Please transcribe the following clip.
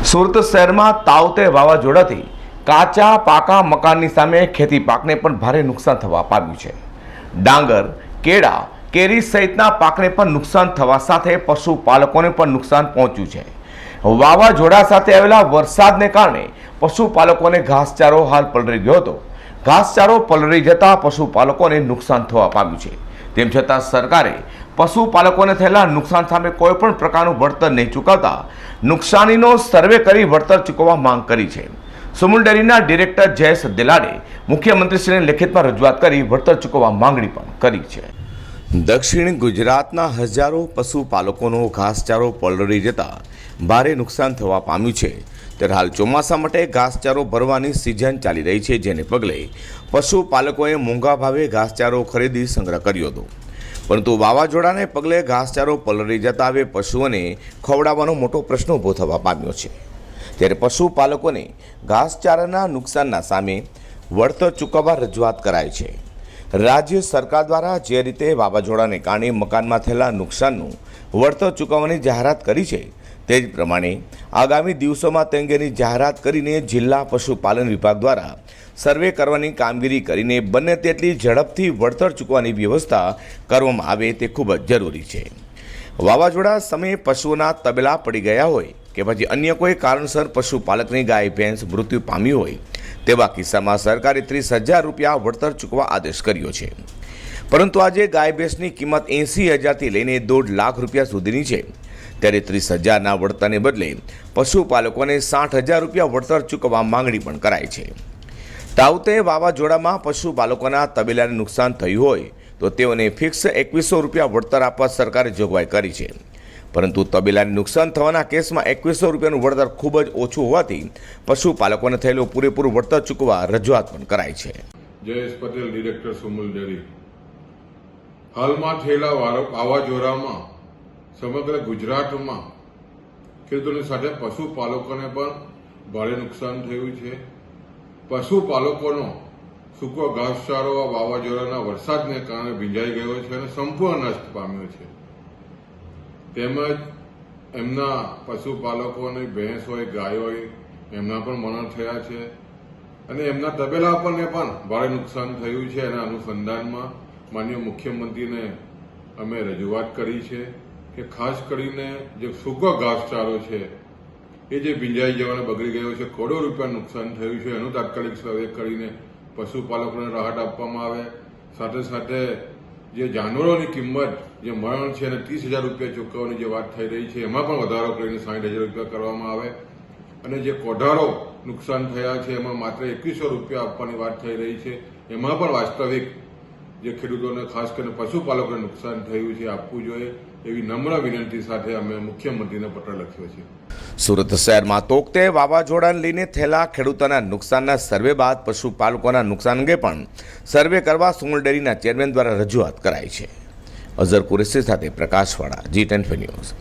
સુરત શહેરમાં તાવતે વાવાઝોડાથી કાચા પાકા મકાનની સામે ખેતી પાકને પણ ભારે નુકસાન થવા પામ્યું છે. ડાંગર, કેળા, કેરી સહિતના પાકને પણ નુકસાન થવા સાથે પશુપાલકોને પણ નુકસાન પહોંચ્યું છે. વાવાઝોડા સાથે આવેલા વરસાદને કારણે પશુપાલકોને ઘાસચારો હાલ પલળી ગયો હતો. ઘાસચારો પલળી જતા પશુપાલકોને નુકસાન થવા પામ્યું છે. તેમ છતાં સરકારે પશુપાલકોને થયેલા નુકસાન સામે કોઈ પણ પ્રકારનું વળતર નહીં ચૂકવતા નુકસાનીનો સર્વે કરી વળતર ચૂકવવા માંગ કરી છે. સુમુલ ડેરીના ડિરેક્ટર જયેશ દિલાડે મુખ્યમંત્રીશ્રીને લેખિતમાં રજૂઆત કરી વળતર ચૂકવવા માંગણી પણ કરી છે. દક્ષિણ ગુજરાતના હજારો પશુપાલકોનો ઘાસચારો પલળી જતા ભારે નુકસાન થવા પામ્યું છે. ત્યારે હાલ ચોમાસા માટે ઘાસચારો ભરવાની સિઝન ચાલી રહી છે, જેને પગલે પશુપાલકોએ મોંઘા ભાવે ઘાસચારો ખરીદી સંગ્રહ કર્યો હતો. પરંતુ વાવાઝોડાને પગલે ઘાસચારો પલળી જતા હવે પશુઓને ખવડાવવાનો મોટો પ્રશ્ન ઊભો થવા પામ્યો છે. ત્યારે પશુપાલકોને ઘાસચારાના નુકસાનના સામે વળતર ચૂકવવા રજૂઆત કરાઈ છે. રાજ્ય સરકાર દ્વારા જે રીતે વાવાઝોડાને કારણે મકાનમાં થયેલા નુકસાનનું વળતર ચૂકવવાની જાહેરાત કરી છે, તે જ પ્રમાણે આગામી દિવસોમાં તે અંગેની જાહેરાત કરીને જિલ્લા પશુપાલન વિભાગ દ્વારા સર્વે કરવાની કામગીરી કરીને બને તેટલી ઝડપથી વળતર ચૂકવવાની વ્યવસ્થા કરવામાં આવે તે ખૂબ જ જરૂરી છે. વાવાઝોડા સમયે પશુઓના તબેલા પડી ગયા હોય કે પછી અન્ય કોઈ કારણસર પશુપાલકની ગાય ભેંસ મૃત્યુ પામી હોય તેવા કિસ્સામાં સરકારે 30,000 રૂપિયા વળતર ચૂકવવા આદેશ કર્યો છે. પરંતુ આજે ગાય ભેંસની કિંમત 80,000થી લઈને 1.5 લાખ રૂપિયા સુધીની છે. ત્યારે 30,000ના વળતરને બદલે પશુપાલકોને 60,000 રૂપિયા વળતર ચૂકવવા માંગણી પણ કરાઈ છે. તાવતે વાવાઝોડામાં પશુપાલકોના તબેલાને નુકસાન થયું હોય તો તેઓને ફિક્સ 2100 રૂપિયા વળતર આપવા સરકારે જોગવાઈ કરી છે. પરંતુ તબેલાને નુકસાન થવાના કેસમાં 2100 રૂપિયાનું વળતર ખૂબ જ ઓછું હોવાથી પશુપાલકોને થયેલું પૂરેપૂરું વળતર ચૂકવવા રજૂઆત પણ કરાઈ છે. Jayesh Patel, director Sumul dairy. હાલમાં થયેલા વાવાઝોડામાં સમગ્ર ગુજરાતમાં ખેડૂતોની સાથે પશુપાલકોને પણ ભારે નુકસાન થયું છે. પશુપાલકોનો સૂકો ઘાસચારો આ વાવાઝોડાના વરસાદને કારણે ભીંજાઈ ગયો છે અને સંપૂર્ણ નષ્ટ પામ્યો છે. તેમજ એમના પશુપાલકોની ભેંસ હોય, ગાય હોય, એમના પણ મરણ થયા છે અને એમના તબેલા પરને પણ ભારે નુકસાન થયું છે. એના અનુસંધાનમાં માનનીય મુખ્યમંત્રીને અમે રજૂઆત કરી છે કે ખાસ કરીને જે સૂકો ઘાસચારો છે એ જે ભીંજાઈ જવાને બગડી ગયો છે, કરોડો રૂપિયા નુકસાન થયું છે, એનું તાત્કાલિક સર્વે કરીને પશુપાલકોને રાહત આપવામાં આવે. સાથે સાથે જે જાનવરોની કિંમત જે મરણ છે અને 30,000 રૂપિયા ચૂકવવાની જે વાત થઈ રહી છે એમાં પણ વધારો કરીને 60,000 રૂપિયા કરવામાં આવે. અને જે કોઢારો નુકસાન થયા છે એમાં માત્ર 2100 રૂપિયા આપવાની વાત થઈ રહી છે. એમાં પણ વાસ્તવિક જે ખેડૂતોને ખાસ કરીને પશુપાલકોને નુકસાન થયું છે આપવું જોઈએ એવી નમ્ર વિનંતી સાથે અમે મુખ્યમંત્રીને પત્ર લખ્યો છે. સુરત શહેરમાં તોકતે વાવાઝોડાને લઈને થયેલા ખેડૂતોના નુકસાનના સર્વે બાદ પશુપાલકોના નુકસાન અંગે પણ સર્વે કરવા સુમુલ ડેરીના ચેરમેન દ્વારા રજૂઆત કરાઈ છે. અઝર કુરેશી સાથે પ્રકાશવાળા, G10 ન્યૂઝ.